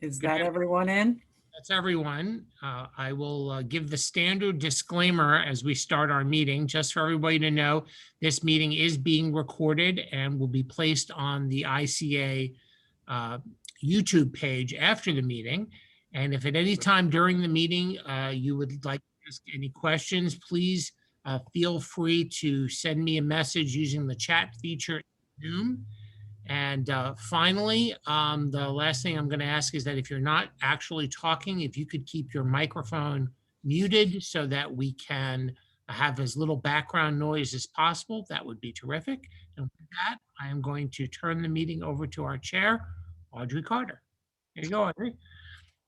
Is that everyone in? That's everyone. I will give the standard disclaimer as we start our meeting, just for everybody to know, this meeting is being recorded and will be placed on the ICA YouTube page after the meeting. And if at any time during the meeting you would like to ask any questions, please feel free to send me a message using the chat feature in Zoom. And finally, the last thing I'm going to ask is that if you're not actually talking, if you could keep your microphone muted so that we can have as little background noise as possible, that would be terrific. And with that, I am going to turn the meeting over to our chair, Audrey Carter. There you go, Audrey.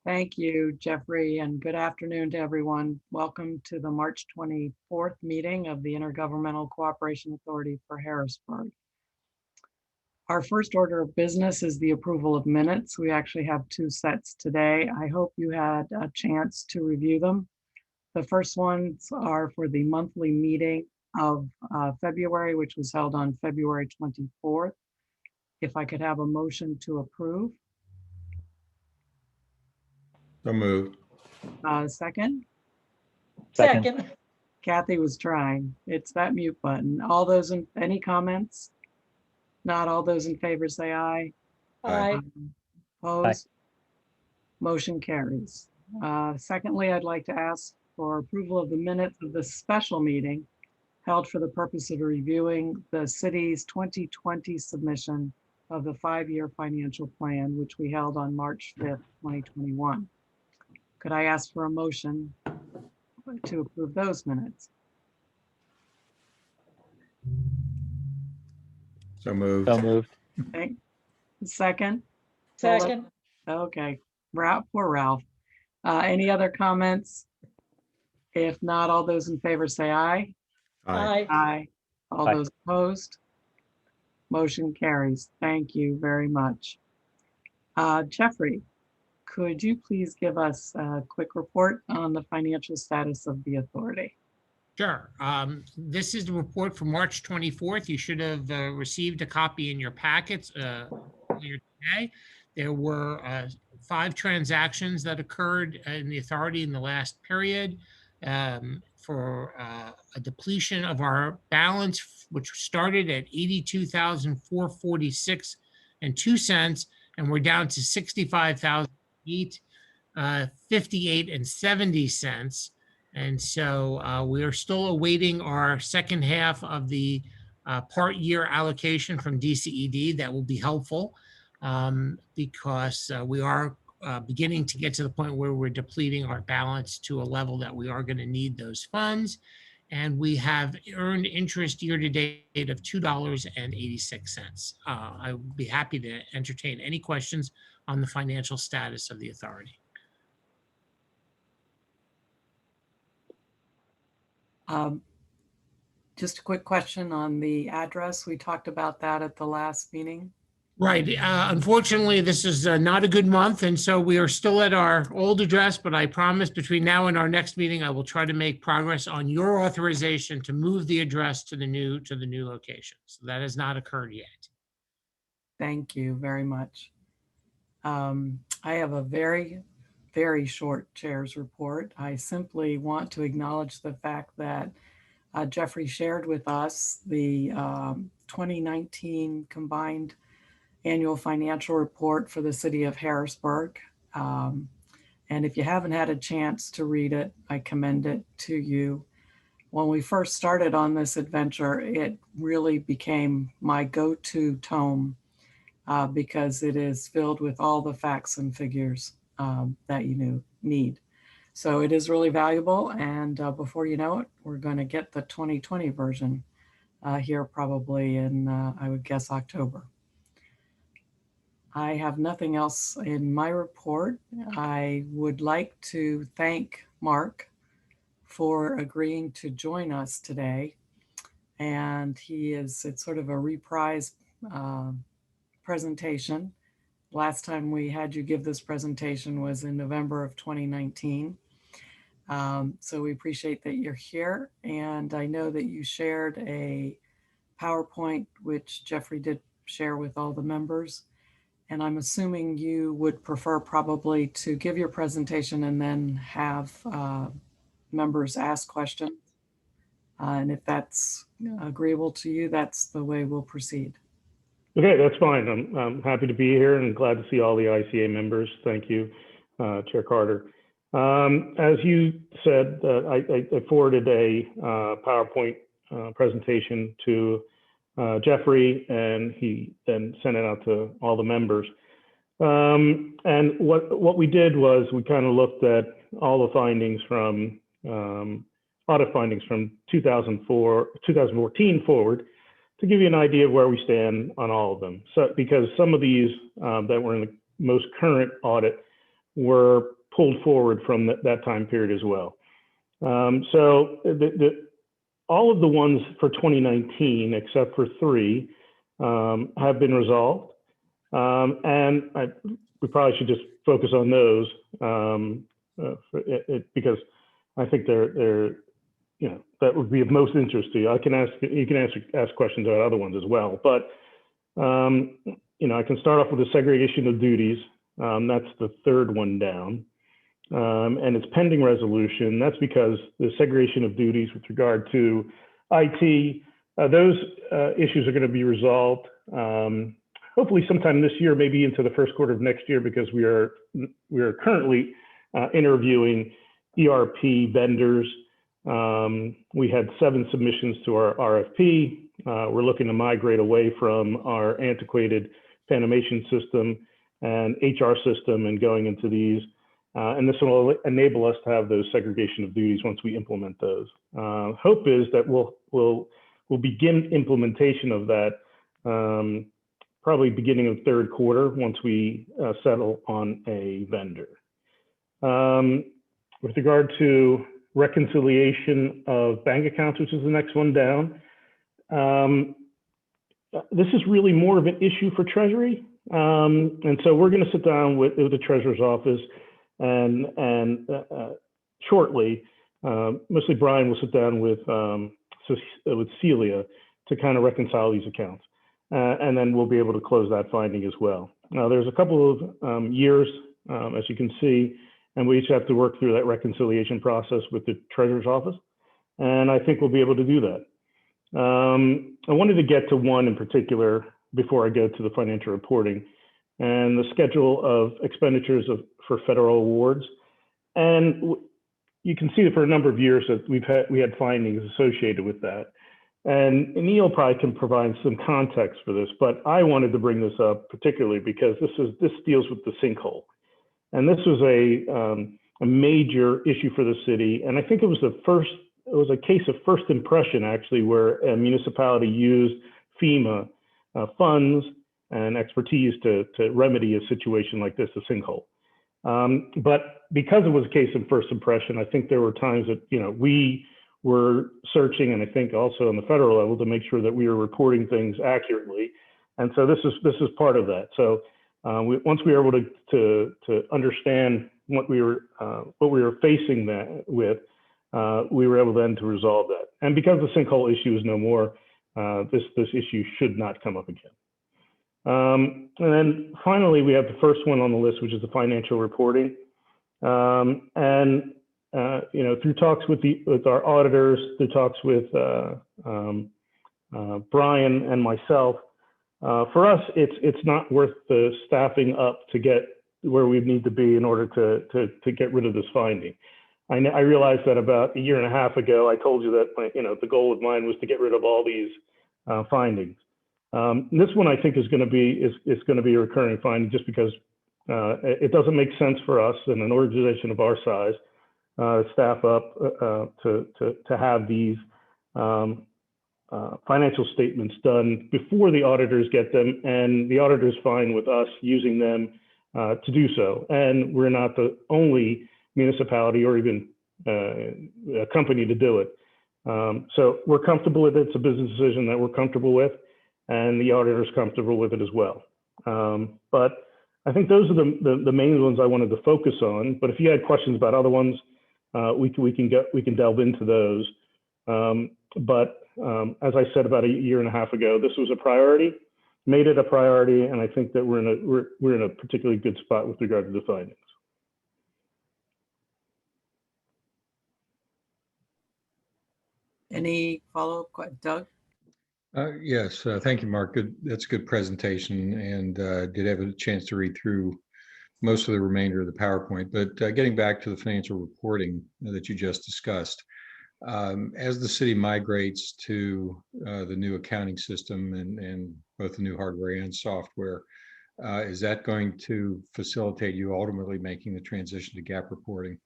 Thank you, Jeffrey, and good afternoon to everyone. Welcome to the March 24th meeting of the Intergovernmental Cooperation Authority for Harrisburg. Our first order of business is the approval of minutes. We actually have two sets today. I hope you had a chance to review them. The first ones are for the monthly meeting of February, which was held on February 24th. If I could have a motion to approve. So moved. Second? Second. Kathy was trying. It's that mute button. All those in, any comments? Not all those in favor say aye. Aye. Opposed? Motion carries. Secondly, I'd like to ask for approval of the minutes of the special meeting held for the purpose of reviewing the city's 2020 submission of the 5-year financial plan, which we held on March 5th, 2021. Could I ask for a motion to approve those minutes? So moved. So moved. Okay. Second? Second. Okay, Ralph, poor Ralph. Any other comments? If not, all those in favor say aye. Aye. Aye. All Aye. those opposed? Motion carries. Thank you very much. Jeffrey, could you please give us a quick report on the financial status of the authority? Sure. This is the report for March 24th. You should have received a copy in your packets earlier today. There were 5 transactions that occurred in the authority in the last period for a depletion of our balance, which started at $82,446.02, and we're down to $65,858.70. And so we are still awaiting our second half of the part year allocation from DCED. That will be helpful because we are beginning to get to the point where we're depleting our balance to a level that we are going to need those funds. And we have earned interest year to date of $2.86. I would be happy to entertain any questions on the financial status of the authority. Just a quick question on the address. We talked about that at the last meeting. Right. Unfortunately, this is not a good month, and so we are still at our old address, but I promise between now and our next meeting, I will try to make progress on your authorization to move the address to the new location. So that has not occurred yet. Thank you very much. I have a very, very short chair's report. I simply want to acknowledge the fact that Jeffrey shared with us the 2019 combined annual financial report for the city of Harrisburg. And if you haven't had a chance to read it, I commend it to you. When we first started on this adventure, it really became my go-to tome because it is filled with all the facts and figures that you need. So it is really valuable. And before you know it, we're going to get the 2020 version here probably in, I would guess, October. I have nothing else in my report. I would like to thank Mark for agreeing to join us today. And it's sort of a reprise presentation. Last time we had you give this presentation was in November of 2019. So we appreciate that you're here. And I know that you shared a PowerPoint, which Jeffrey did share with all the members. And I'm assuming you would prefer probably to give your presentation and then have members ask questions. And if that's agreeable to you, that's the way we'll proceed. Okay, that's fine. I'm happy to be here and glad to see all the ICA members. Thank you, Chair Carter. As you said, I forwarded a PowerPoint presentation to Jeffrey, and he then sent it out to all the members. And what we did was we kind of looked at all the findings from audit findings from 2014 forward, to give you an idea of where we stand on all of them. So, because some of these that were in the most current audit were pulled forward from that time period as well. So all of the ones for 2019, except for 3, have been resolved. And we probably should just focus on those because I think they're that would be of most interest to you. You can ask questions about other ones as well, but I can start off with the segregation of duties. That's the 3rd one down, and it's pending resolution. That's because the segregation of duties with regard to IT, those issues are going to be resolved hopefully sometime this year, maybe into the first quarter of next year, because we are currently interviewing ERP vendors. We had 7 submissions to our RFP. We're looking to migrate away from our antiquated Panamation system and HR system and going into these. And this will enable us to have those segregation of duties once we implement those. Hope is that we'll begin implementation of that probably beginning of 3rd quarter once we settle on a vendor. With regard to reconciliation of bank accounts, which is the next one down. This is really more of an issue for Treasury. And so we're going to sit down with the Treasurer's office and shortly, mostly Brian will sit down with Celia to kind of reconcile these accounts. And then we'll be able to close that finding as well. Now, there's a couple of years, as you can see, and we each have to work through that reconciliation process with the Treasurer's office. And I think we'll be able to do that. I wanted to get to one in particular before I go to the financial reporting and the schedule of expenditures for federal awards. And you can see that for a number of years that we had findings associated with that. And Neil probably can provide some context for this, but I wanted to bring this up particularly because this deals with the sinkhole. And this was a major issue for the city. And I think it was a case of first impression, actually, where a municipality used FEMA funds and expertise to remedy a situation like this, a sinkhole. But because it was a case of first impression, I think there were times that, we were searching, and I think also on the federal level, to make sure that we were reporting things accurately. And so this is part of that. So once we were able to understand what we were facing with, we were able then to resolve that. And because the sinkhole issue is no more, this issue should not come up again. And then finally, we have the first one on the list, which is the financial reporting. Through talks with our auditors, through talks with Brian and myself, for us, it's not worth the staffing up to get where we need to be in order to get rid of this finding. I realized that about a year and a half ago, I told you that the goal of mine was to get rid of all these findings. This one I think is going to be a recurring finding, just because it doesn't make sense for us in an organization of our size staff up to have these financial statements done before the auditors get them, and the auditors fine with us using them to do so. And we're not the only municipality or even a company to do it. So we're comfortable with it. It's a business decision that we're comfortable with, and the auditor's comfortable with it as well. But I think those are the main ones I wanted to focus on. But if you had questions about other ones, we can delve into those. But as I said about a year and a half ago, this was a priority, made it a priority, and I think that we're in a particularly good spot with regard to the findings. Any follow-up, Doug? Yes, thank you, Mark. Good. That's a good presentation, and did have a chance to read through most of the remainder of the PowerPoint. But getting back to the financial reporting that you just discussed, as the city migrates to the new accounting system and both the new hardware and software, is that going to facilitate you ultimately making the transition to GAAP reporting?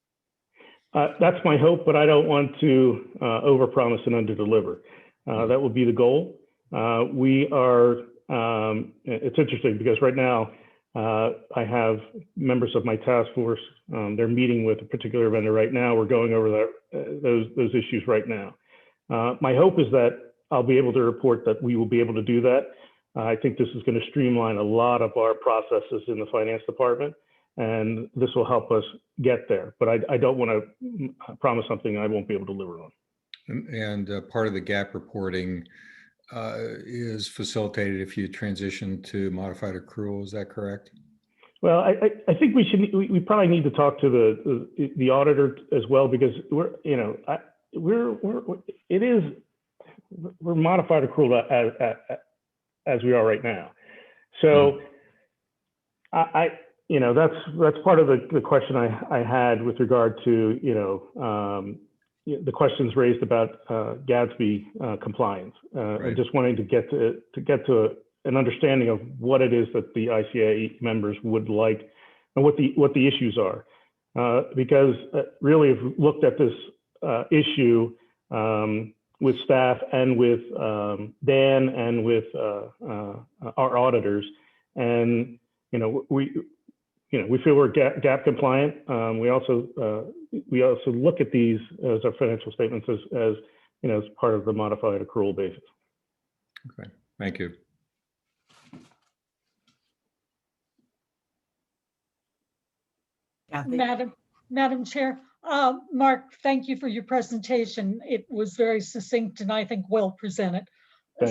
That's my hope, but I don't want to overpromise and underdeliver. That will be the goal. We are, it's interesting because right now I have members of my task force, they're meeting with a particular vendor right now. We're going over those issues right now. My hope is that I'll be able to report that we will be able to do that. I think this is going to streamline a lot of our processes in the finance department, and this will help us get there. But I don't want to promise something I won't be able to deliver on. And part of the GAAP reporting is facilitated if you transition to modified accrual. Is that correct? Well, I think we probably need to talk to the auditor as well, because we're modified accrual as we are right now. So that's part of the question I had with regard to the questions raised about GASB compliance, and just wanting to get to an understanding of what it is that the ICA members would like and what the issues are, because really, if we looked at this issue with staff and with Dan and with our auditors, and we feel we're GAAP compliant. We also look at these as our financial statements as part of the modified accrual basis. Okay, thank you. Kathy? Madam Chair, Mark, thank you for your presentation. It was very succinct and I think well presented.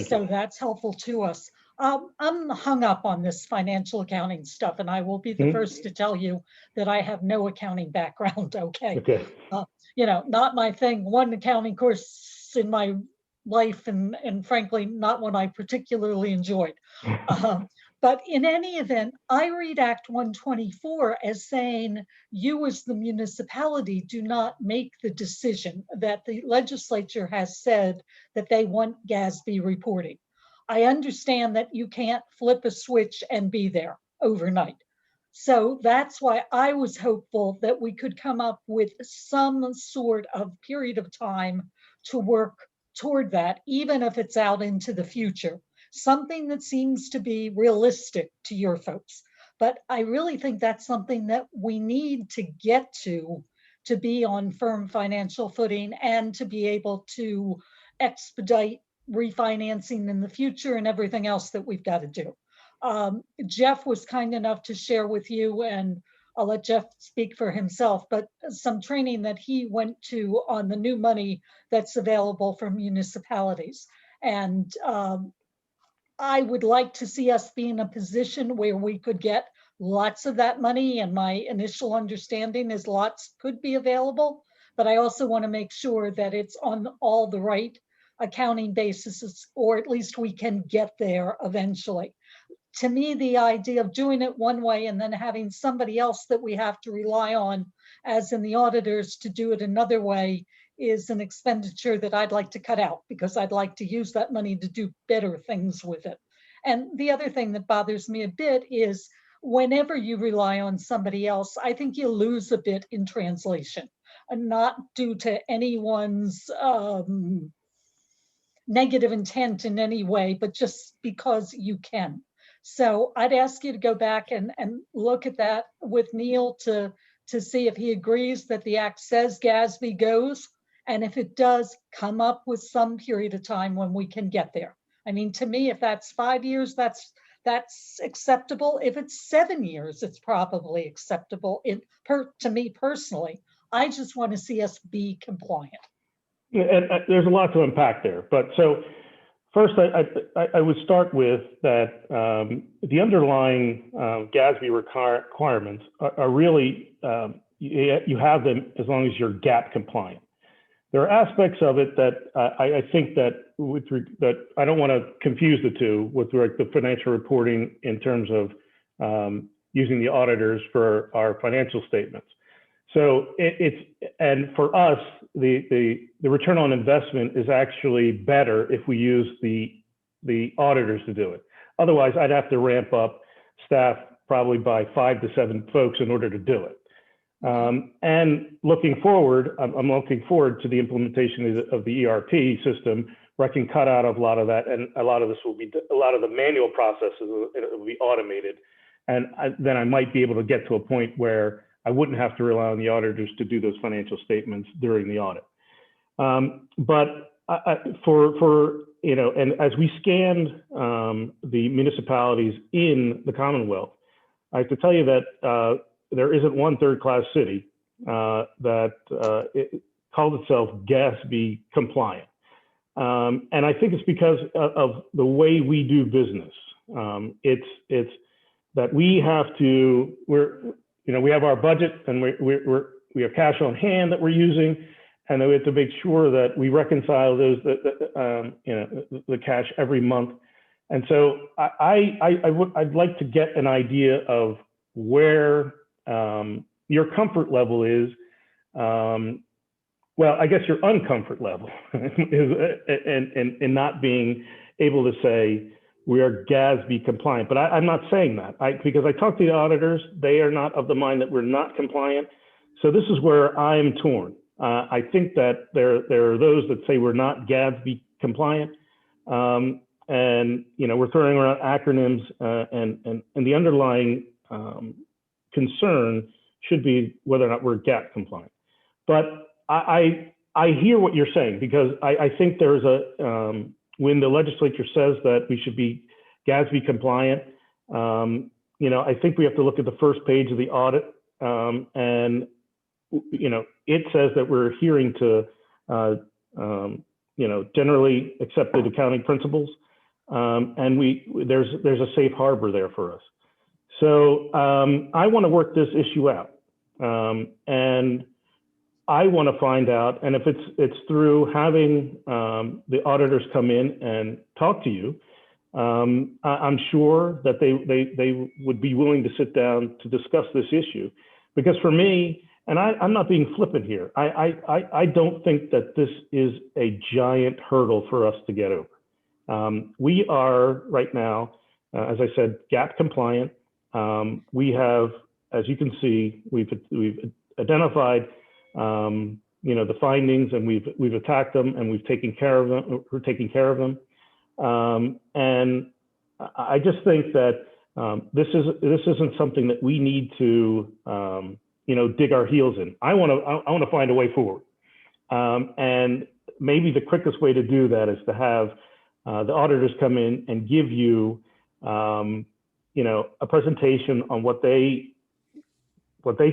So that's helpful to us. I'm hung up on this financial accounting stuff, and I will be the first to tell you that I have no accounting background. Okay. Not my thing. One accounting course in my life, and frankly, not one I particularly enjoyed. But in any event, I read Act 124 as saying you as the municipality do not make the decision, that the legislature has said that they want GASB reporting. I understand that you can't flip a switch and be there overnight. So that's why I was hopeful that we could come up with some sort of period of time to work toward that, even if it's out into the future. Something that seems to be realistic to your folks. But I really think that's something that we need to get to be on firm financial footing and to be able to expedite refinancing in the future and everything else that we've got to do. Jeff was kind enough to share with you, and I'll let Jeff speak for himself, but some training that he went to on the new money that's available for municipalities. And I would like to see us be in a position where we could get lots of that money, and my initial understanding is lots could be available, but I also want to make sure that it's on all the right accounting basis, or at least we can get there eventually. To me, the idea of doing it one way and then having somebody else that we have to rely on, as in the auditors, to do it another way is an expenditure that I'd like to cut out, because I'd like to use that money to do better things with it. And the other thing that bothers me a bit is whenever you rely on somebody else, I think you lose a bit in translation, and not due to anyone's negative intent in any way, but just because you can. So I'd ask you to go back and look at that with Neil to see if he agrees that the act says GASB goes, and if it does, come up with some period of time when we can get there. I mean, to me, if that's 5 years, that's acceptable. If it's 7 years, it's probably acceptable. To me personally, I just want to see us be compliant. And there's a lot to unpack there, but so First, I would start with that the underlying GASB requirements are really, you have them as long as you're GAAP compliant. There are aspects of it that I think that that I don't want to confuse the two with the financial reporting in terms of using the auditors for our financial statements. So and for us, the return on investment is actually better if we use the auditors to do it. Otherwise, I'd have to ramp up staff probably by 5 to 7 folks in order to do it. And looking forward, I'm looking forward to the implementation of the ERP system, where I can cut out a lot of that, and a lot of this will be, a lot of the manual processes will be automated. And then I might be able to get to a point where I wouldn't have to rely on the auditors to do those financial statements during the audit. But for you know, and as we scanned the municipalities in the Commonwealth, I have to tell you that there isn't one third-class city that it called itself GASB compliant. And I think it's because of the way we do business. It's that we have to, we have our budget, and we have cash on hand that we're using, and then we have to make sure that we reconcile those the cash every month. And so I'd like to get an idea of where your comfort level is. Well, I guess your uncomfort level is in not being able to say we are GASB compliant. But I'm not saying that because I talked to the auditors. They are not of the mind that we're not compliant. So this is where I'm torn. I think that there are those that say we're not GASB compliant. And we're throwing around acronyms, and the underlying concern should be whether or not we're GAAP compliant. But I hear what you're saying, because I think there's when the legislature says that we should be GASB compliant, I think we have to look at the first page of the audit, and it says that we're adhering to generally accepted accounting principles, and there's a safe harbor there for us. So I want to work this issue out, and I want to find out, and if it's through having the auditors come in and talk to you, I'm sure that they would be willing to sit down to discuss this issue. Because for me, and I'm not being flippant here, I don't think that this is a giant hurdle for us to get over. We are right now, as I said, GAAP compliant. We have, as you can see, we've identified the findings, and we've attacked them, and we've taken care of them. We're taking care of them, and I just think that this isn't something that we need to dig our heels in. I want to find a way forward, and maybe the quickest way to do that is to have the auditors come in and give you a presentation on what they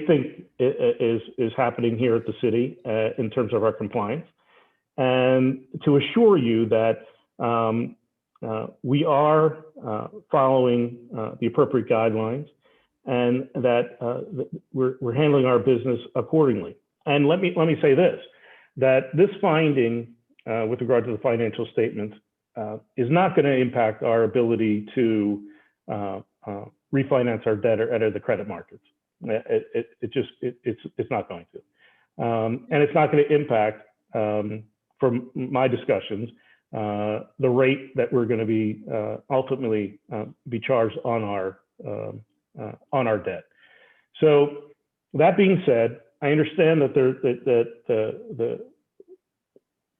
think is happening here at the city in terms of our compliance, and to assure you that we are following the appropriate guidelines, and that we're handling our business accordingly. And let me say this, that this finding with regard to the financial statements is not going to impact our ability to refinance our debt or enter the credit markets. It's not going to, and it's not going to impact, from my discussions, the rate that we're going to be ultimately be charged on our debt. So that being said, I understand that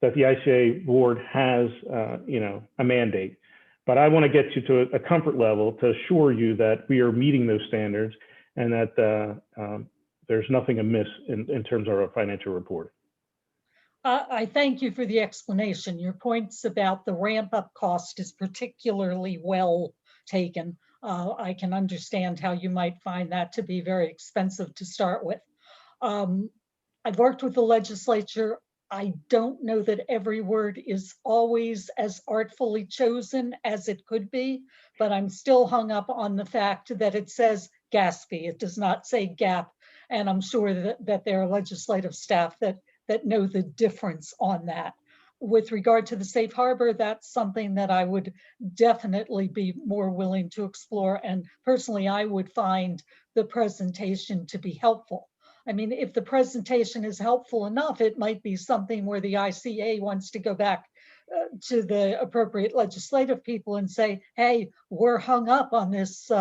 that the ICA board has a mandate, but I want to get you to a comfort level to assure you that we are meeting those standards, and that there's nothing amiss in terms of our financial reporting. I thank you for the explanation. Your points about the ramp-up cost is particularly well taken. I can understand how you might find that to be very expensive to start with. I've worked with the legislature I don't know that every word is always as artfully chosen as it could be, but I'm still hung up on the fact that it says GASP. It does not say GAP. And I'm sure that there are legislative staff that know the difference on that. With regard to the safe harbor, that's something that I would definitely be more willing to explore. And personally, I would find the presentation to be helpful. I mean, if the presentation is helpful enough, it might be something where the ICA wants to go back to the appropriate legislative people and say, hey, we're hung up on this.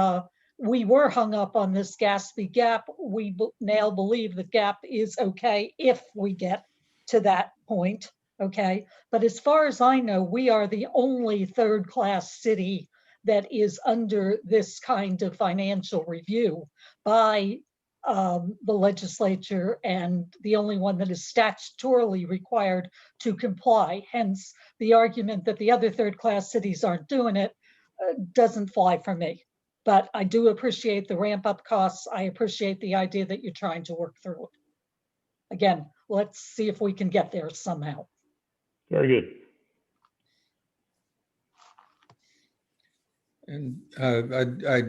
We were hung up on this GASP gap. We now believe the gap is okay if we get to that point. Okay. But as far as I know, we are the only third-class city that is under this kind of financial review by the legislature, and the only one that is statutorily required to comply. Hence, the argument that the other third-class cities aren't doing it doesn't fly for me. But I do appreciate the ramp-up costs. I appreciate the idea that you're trying to work through it. Again, let's see if we can get there somehow. Very good. And I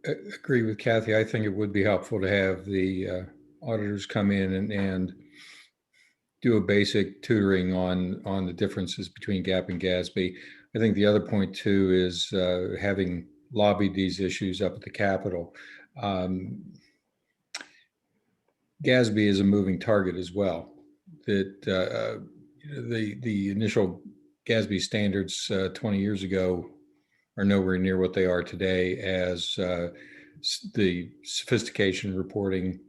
agree with Kathy. I think it would be helpful to have the auditors come in and do a basic tutoring on the differences between GAP and GASB. I think the other point too is having lobbied these issues up at the Capitol. GASB is a moving target as well. That the initial GASB standards 20 years ago are nowhere near what they are today as the sophistication reporting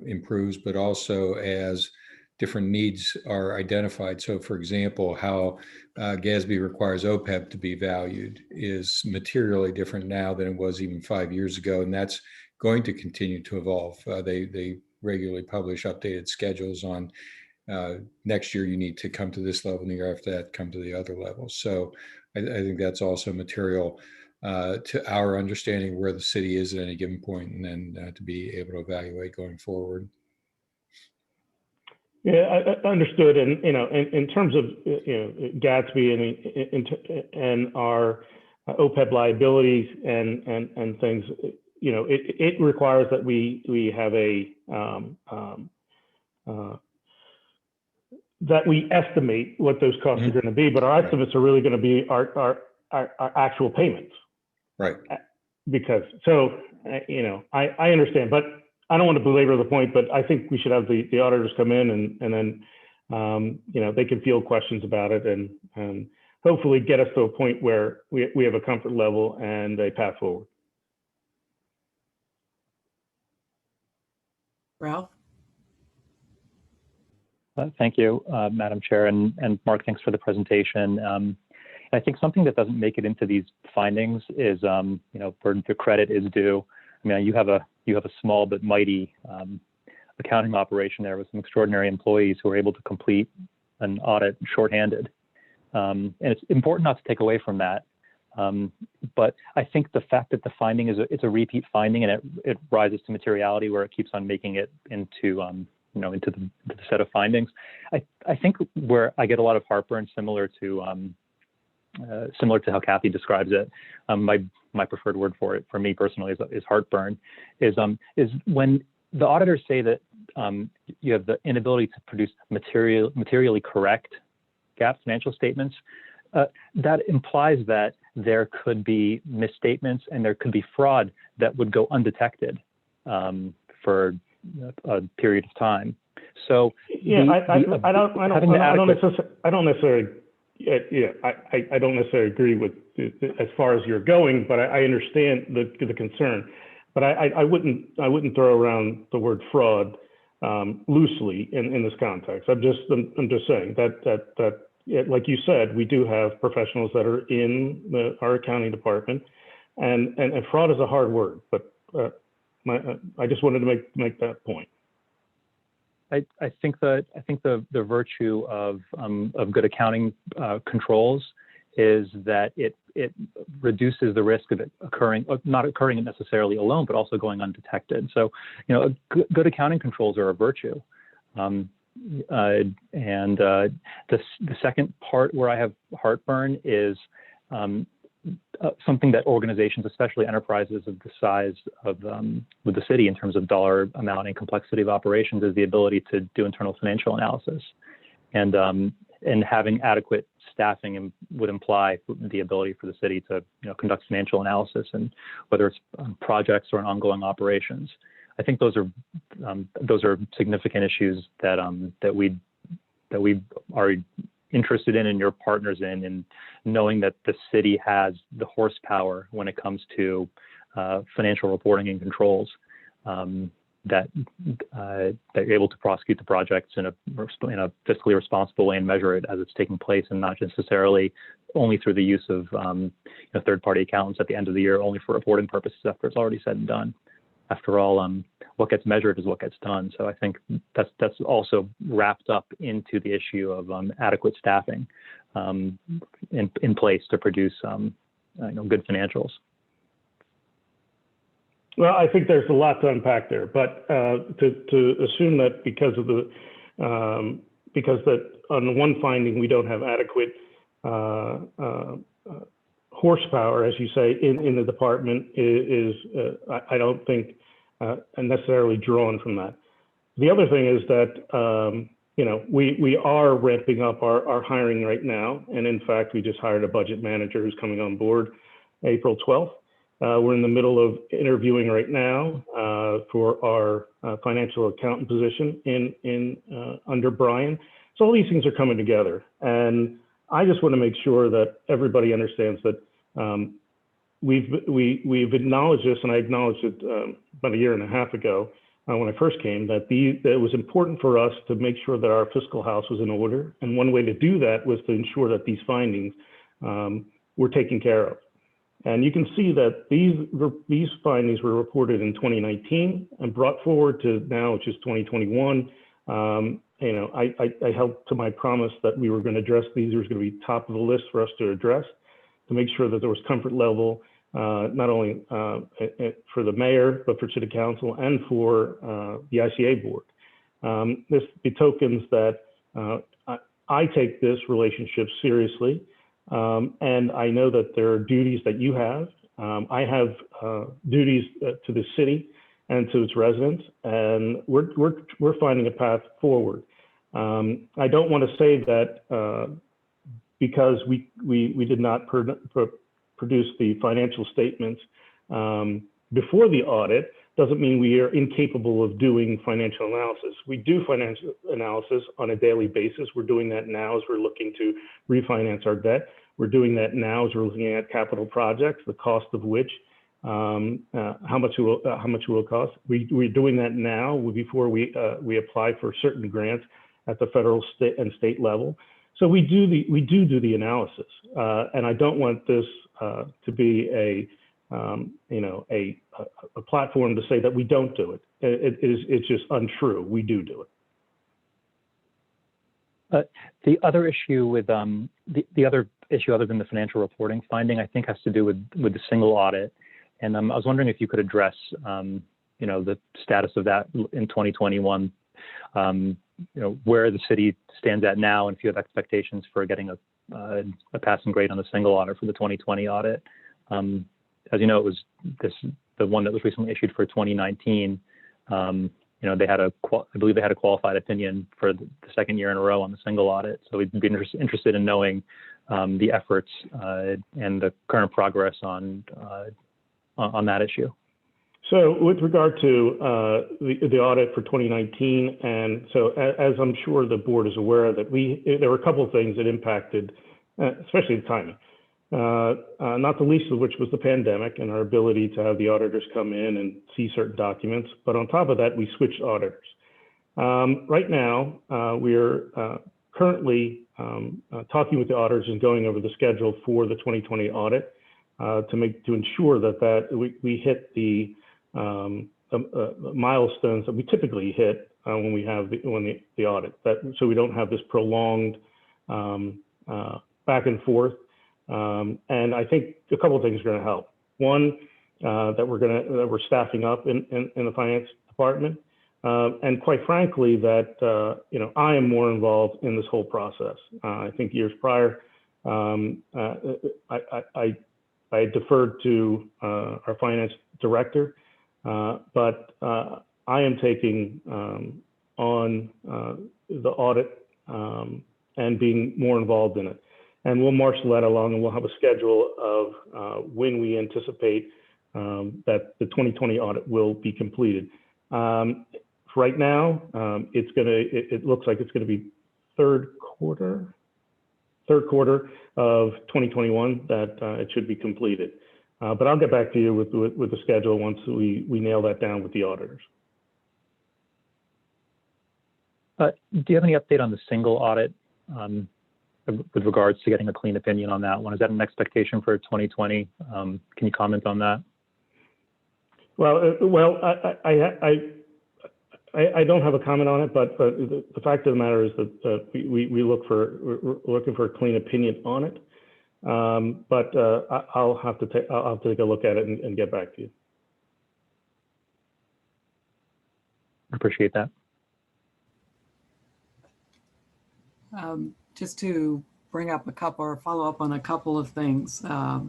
improves, but also as different needs are identified. So for example, how GASB requires OPEB to be valued is materially different now than it was even 5 years ago. And that's going to continue to evolve. They regularly publish updated schedules on next year you need to come to this level, and the year after that come to the other level. So I think that's also material to our understanding where the city is at any given point, and then to be able to evaluate going forward. Yeah, I understood. And, in terms of, Gatsby and our OPEB liabilities and things, it requires that we have that we estimate what those costs are going to be, but our estimates are really going to be our actual payments. Right. Because, I understand, but I don't want to belabor the point, but I think we should have the auditors come in and then, they can field questions about it and hopefully get us to a point where we have a comfort level and a path forward. Ralph? Thank you, Madam Chair, and Mark, thanks for the presentation. I think something that doesn't make it into these findings is, burden to credit is due. I mean, you have a small but mighty accounting operation there with some extraordinary employees who are able to complete an audit shorthanded. And it's important not to take away from that. But I think the fact that the finding it's a repeat finding and it rises to materiality where it keeps on making it into into the set of findings. I think where I get a lot of heartburn, similar to how Kathy describes it. My preferred word for it, for me personally, is heartburn. Is when the auditors say that you have the inability to produce materially correct GAAP financial statements. That implies that there could be misstatements and there could be fraud that would go undetected for a period of time. So yeah, I don't necessarily agree with as far as you're going, but I understand the concern. But I wouldn't throw around the word fraud loosely in this context. I'm just saying that like you said, we do have professionals that are in our accounting department, and fraud is a hard word, but I just wanted to make that point. I think the virtue of good accounting controls is that it reduces the risk of it not occurring necessarily alone, but also going undetected. So, good accounting controls are a virtue. The second part where I have heartburn is something that organizations, especially enterprises of the size of with the city in terms of dollar amount and complexity of operations, is the ability to do internal financial analysis. And having adequate staffing would imply the ability for the city to conduct financial analysis, and whether it's projects or in ongoing operations. I think those are significant issues that we are interested in and your partners in, and knowing that the city has the horsepower when it comes to financial reporting and controls, that you're able to prosecute the projects in a fiscally responsible way and measure it as it's taking place, and not necessarily only through the use of third-party accountants at the end of the year, only for reporting purposes after it's already said and done. After all, what gets measured is what gets done. So I think that's also wrapped up into the issue of adequate staffing in place to produce good financials. Well, I think there's a lot to unpack there, but to assume that because that on the one finding we don't have adequate horsepower, as you say, in the department is I don't think necessarily drawn from that. The other thing is that we are ramping up our hiring right now, and in fact we just hired a budget manager who's coming on board April 12th. We're in the middle of interviewing right now for our financial accountant position in under Brian. So all these things are coming together, and I just want to make sure that everybody understands that we've acknowledged this, and I acknowledged it about a year and a half ago when I first came, that it was important for us to make sure that our fiscal house was in order, and one way to do that was to ensure that these findings were taken care of. And you can see that these findings were reported in 2019 and brought forward to now, which is 2021. I held to my promise that we were going to address these. There was going to be top of the list for us to address, to make sure that there was comfort level, not only for the mayor, but for city council and for the ICA board. This betokens that I take this relationship seriously. And I know that there are duties that you have. I have duties to the city and to its residents, and we're finding a path forward. I don't want to say that because we did not produce the financial statements before the audit doesn't mean we are incapable of doing financial analysis. We do financial analysis on a daily basis. We're doing that now as we're looking to refinance our debt. We're doing that now as we're looking at capital projects, the cost of which, how much it will cost. We're doing that now before we apply for certain grants at the federal, and state level. So we do the analysis, and I don't want this to be a platform to say that we don't do it. It's just untrue. We do it. The other issue with the other issue other than the financial reporting finding, I think, has to do with the single audit. And I was wondering if you could address the status of that in 2021, where the city stands at now, and if you have expectations for getting a passing grade on the single audit for the 2020 audit. As you know, it was the one that was recently issued for 2019. They had I believe they had a qualified opinion for the second year in a row on the single audit. So we'd be interested in knowing the efforts and the current progress on that issue. So with regard to the audit for 2019, and so as I'm sure the board is aware that there were a couple of things that impacted, especially the timing. Not the least of which was the pandemic and our ability to have the auditors come in and see certain documents. But on top of that, we switched auditors. Right now, we're currently talking with the auditors and going over the schedule for the 2020 audit to ensure that we hit the milestones that we typically hit when we have the audit. So we don't have this prolonged back and forth. And I think a couple of things are going to help. One, that we're staffing up in the finance department. And quite frankly, that I am more involved in this whole process. I think years prior, I deferred to our finance director, but I am taking on the audit and being more involved in it. And we'll marshal that along, and we'll have a schedule of when we anticipate that the 2020 audit will be completed. Right now, it looks like it's gonna be third quarter of 2021 that it should be completed. But I'll get back to you with the schedule once we nail that down with the auditors. Do you have any update on the single audit with regards to getting a clean opinion on that one? Is that an expectation for 2020? Can you comment on that? Well, I don't have a comment on it, but the fact of the matter is that we're looking for a clean opinion on it. But I'll have to take a look at it and get back to you. Appreciate that. Just to bring up follow up on a couple of things. I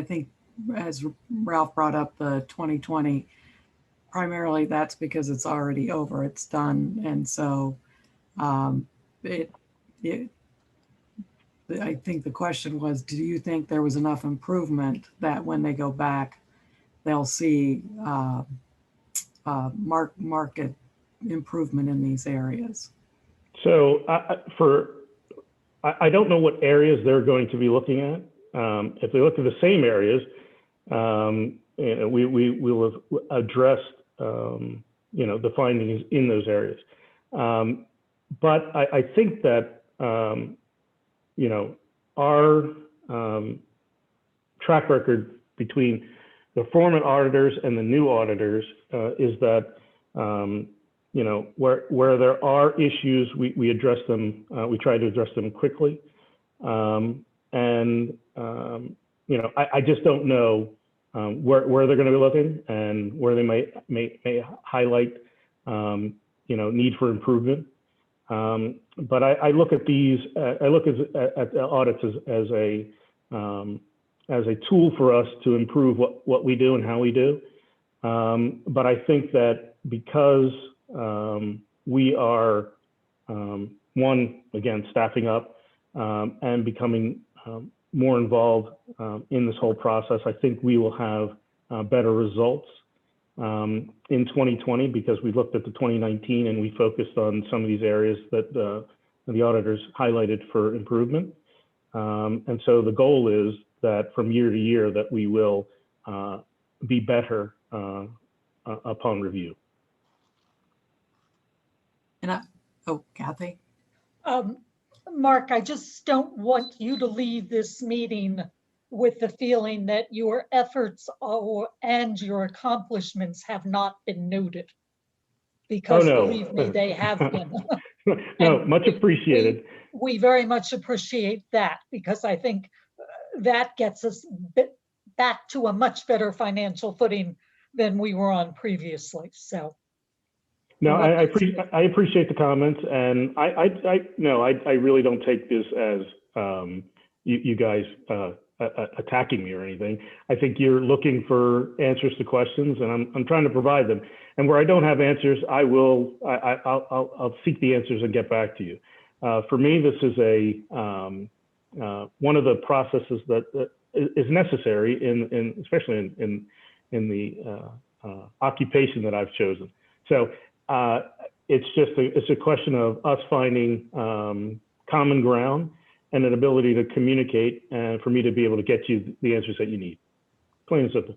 think as Ralph brought up the 2020, primarily that's because it's already over, it's done. And so I think the question was, do you think there was enough improvement that when they go back, they'll see market improvement in these areas? So I don't know what areas they're going to be looking at. If they look at the same areas, we will have addressed the findings in those areas. But I think that our track record between the former auditors and the new auditors is that where there are issues, we address them. We try to address them quickly, and I just don't know where they're going to be looking and where they may highlight need for improvement. But I look at these. I look at the audits as a tool for us to improve what we do and how we do. But I think that because we are again staffing up and becoming more involved in this whole process, I think we will have better results in 2020 because we looked at the 2019 and we focused on some of these areas that the auditors highlighted for improvement. And so the goal is that from year to year that we will be better upon review. And Kathy? Mark, I just don't want you to leave this meeting with the feeling that your efforts and your accomplishments have not been noted. Because believe me, they have been. No, much appreciated. We very much appreciate that because I think that gets us back to a much better financial footing than we were on previously. So. No, I appreciate the comments, and I really don't take this as you guys attacking me or anything. I think you're looking for answers to questions, and I'm trying to provide them. And where I don't have answers, I'll seek the answers and get back to you. For me, this is one of the processes that is necessary especially in the occupation that I've chosen. So. It's a question of us finding common ground and an ability to communicate and for me to be able to get you the answers that you need. Plain and simple.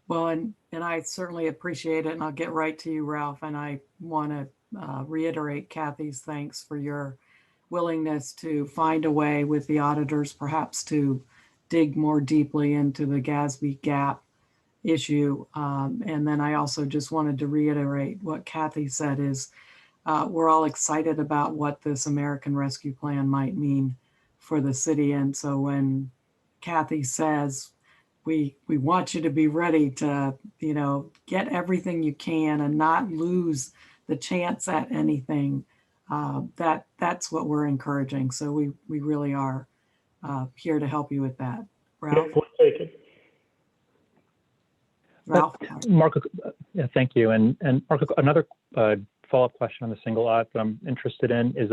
Well, and I certainly appreciate it, and I'll get right to you, Ralph. And I want to reiterate Kathy's thanks for your willingness to find a way with the auditors, perhaps to dig more deeply into the GASB gap issue. And then I also just wanted to reiterate what Kathy said is we're all excited about what this American Rescue Plan might mean for the city. And so when Kathy says we want you to be ready to, get everything you can and not lose the chance at anything. That's what we're encouraging. So we really are here to help you with that. Yeah, Ralph? point taken. Ralph? Mark, yeah, thank you. And Mark, another follow-up question on the single audit that I'm interested in is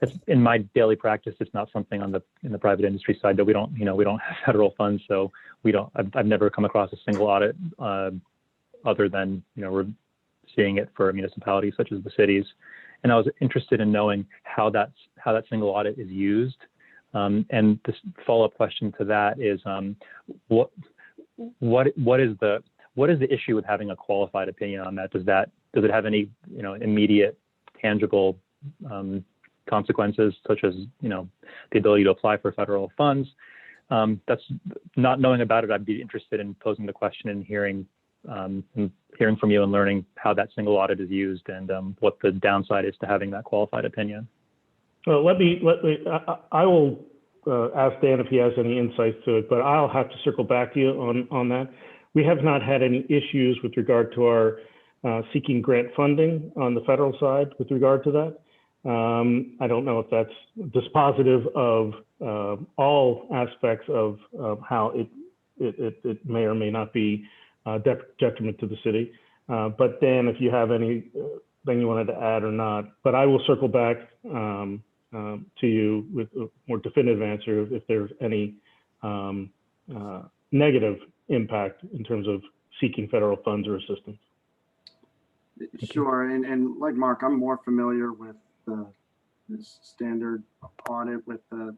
it's in my daily practice. It's not something in the private industry side that we don't have federal funds, so I've never come across a single audit other than we're seeing it for municipalities such as the cities. And I was interested in knowing how that single audit is used. And this follow-up question to that is what is the issue with having a qualified opinion on that? Does it have any immediate tangible consequences, such as the ability to apply for federal funds? That's not knowing about it. I'd be interested in posing the question and hearing from you and learning how that single audit is used and what the downside is to having that qualified opinion. Well, I will ask Dan if he has any insights to it, but I'll have to circle back to you on that. We have not had any issues with regard to our seeking grant funding on the federal side with regard to that. I don't know if that's dispositive of all aspects of how it may or may not be detriment to the city. But Dan, if you have anything you wanted to add or not, but I will circle back to you with a more definitive answer if there's any negative impact in terms of seeking federal funds or assistance. Sure, and like Mark, I'm more familiar with the standard audit with the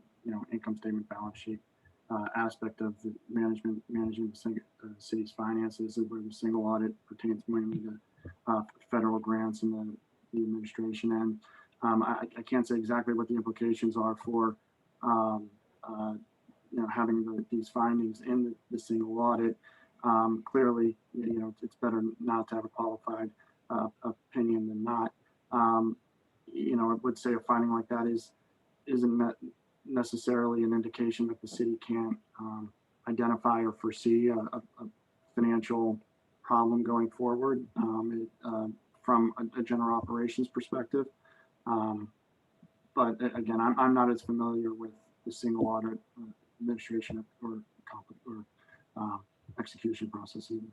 income statement, balance sheet aspect of the managing the city's finances, and where the single audit pertains mainly to federal grants and the administration end. I can't say exactly what the implications are for having these findings in the single audit. Clearly, it's better not to have a qualified opinion than not. I would say a finding like that isn't necessarily an indication that the city can't identify or foresee a financial problem going forward from a general operations perspective. But again, I'm not as familiar with the single audit administration or execution process either.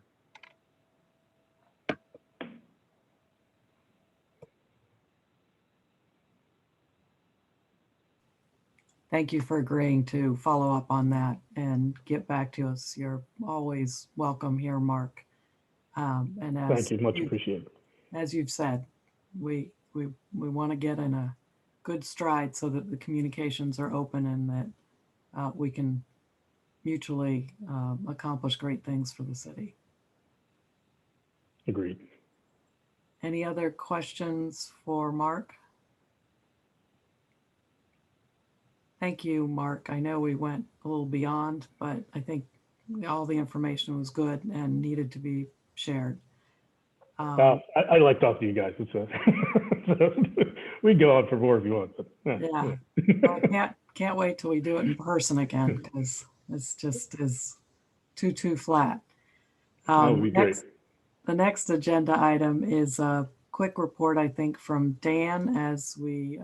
Thank you for agreeing to follow up on that and get back to us. You're always welcome here, Mark. And Thank you, much appreciated. As you've said, we want to get in a good stride so that the communications are open and that we can mutually accomplish great things for the city. Agreed. Any other questions for Mark? Thank you, Mark. I know we went a little beyond, but I think all the information was good and needed to be shared. I like talking to you guys. We can go on for more if you want. But, yeah. Well, can't wait till we do it in person again because it's just is too flat. That would be great. The next agenda item is a quick report, I think, from Dan as we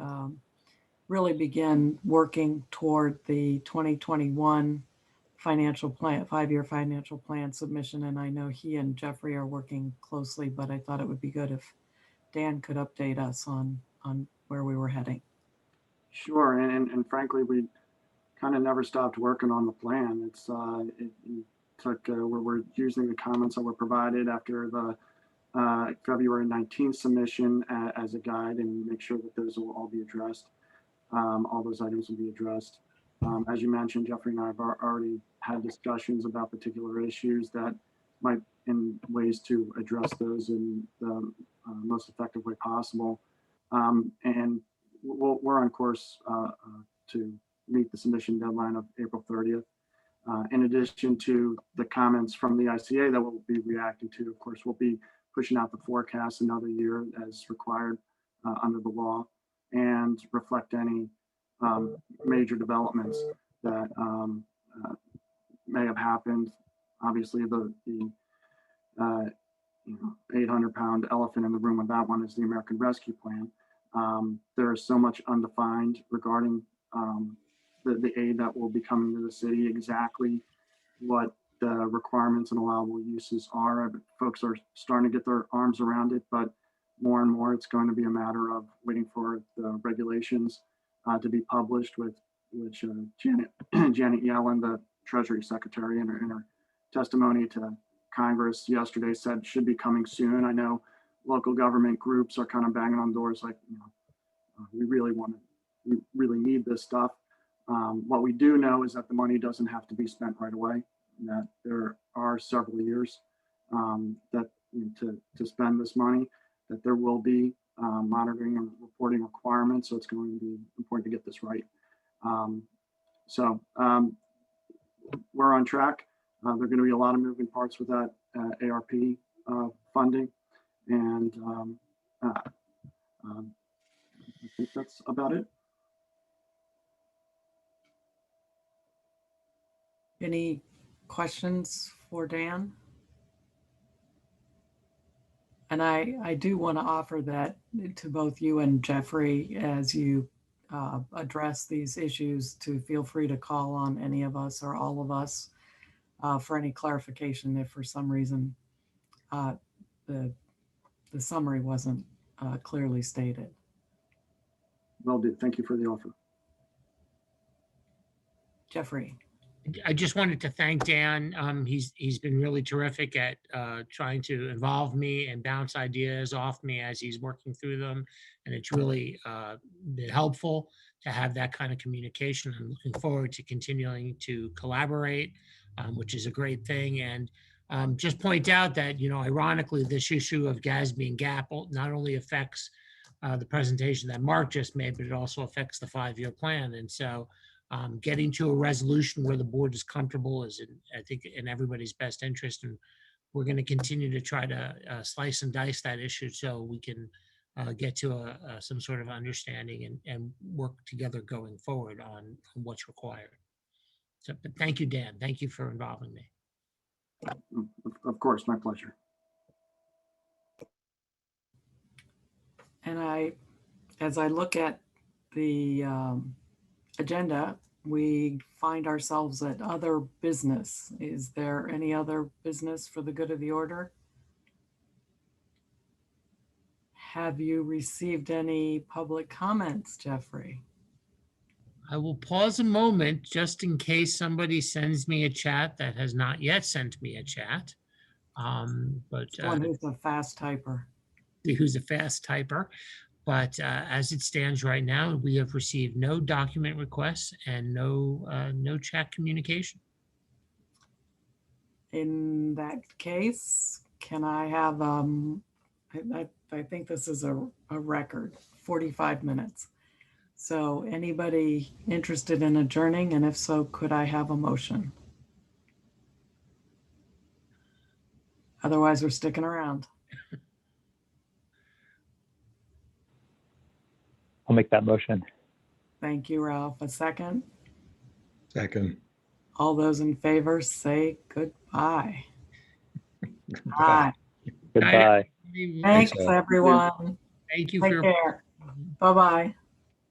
really begin working toward the 2021 financial plan, 5-year financial plan submission. And I know he and Jeffrey are working closely, but I thought it would be good if Dan could update us on where we were heading. Sure, and frankly, we kind of never stopped working on the plan. It took, we're using the comments that were provided after the February 19th submission as a guide and make sure that those will all be addressed. All those items will be addressed. As you mentioned, Jeffrey and I have already had discussions about particular issues that might in ways to address those in the most effective way possible. And we're on course to meet the submission deadline of April 30th. In addition to the comments from the ICA that we'll be reacting to, of course, we'll be pushing out the forecast another year as required under the law and reflect any major developments that may have happened obviously the 800-pound elephant in the room with that one is the American Rescue Plan. There is so much undefined regarding the aid that will be coming to the city, exactly what the requirements and allowable uses are. Folks are starting to get their arms around it, but more and more it's going to be a matter of waiting for the regulations to be published, which Janet Yellen, the Treasury Secretary, in her testimony to Congress yesterday said should be coming soon. I know local government groups are kind of banging on doors like, we really need this stuff. What we do know is that the money doesn't have to be spent right away, that there are several years that to spend this money, that there will be monitoring and reporting requirements. So it's going to be important to get this right. We're on track. There are going to be a lot of moving parts with that ARP funding. And I think that's about it. Any questions for Dan? And I do want to offer that to both you and Jeffrey as you address these issues, to feel free to call on any of us or all of us for any clarification if for some reason the summary wasn't clearly stated. Will do. Thank you for the offer. Jeffrey. I just wanted to thank Dan. He's been really terrific at trying to involve me and bounce ideas off me as he's working through them. And it's really been helpful to have that kind of communication. I'm looking forward to continuing to collaborate, which is a great thing. And just point out that, ironically, this issue of GASB and GAP not only affects the presentation that Mark just made, but it also affects the 5-year plan. And so getting to a resolution where the board is comfortable is, I think, in everybody's best interest. And we're going to continue to try to slice and dice that issue so we can get to some sort of understanding and work together going forward on what's required. So, but thank you, Dan. Thank you for involving me. Of course, my pleasure. And as I look at the agenda, we find ourselves at other business. Is there any other business for the good of the order? Have you received any public comments, Jeffrey? I will pause a moment just in case somebody sends me a chat that has not yet sent me a chat. But One who's a fast typer. Who's a fast typer. But as it stands right now, we have received no document requests and no chat communication. In that case, can I have, I think this is a record, 45 minutes. So anybody interested in adjourning? And if so, could I have a motion? Otherwise, we're sticking around. I'll make that motion. Thank you, Ralph. A second? Second. All those in favor say goodbye. Bye. Goodbye. Thanks, everyone. Thank you Take for your care. Bye-bye.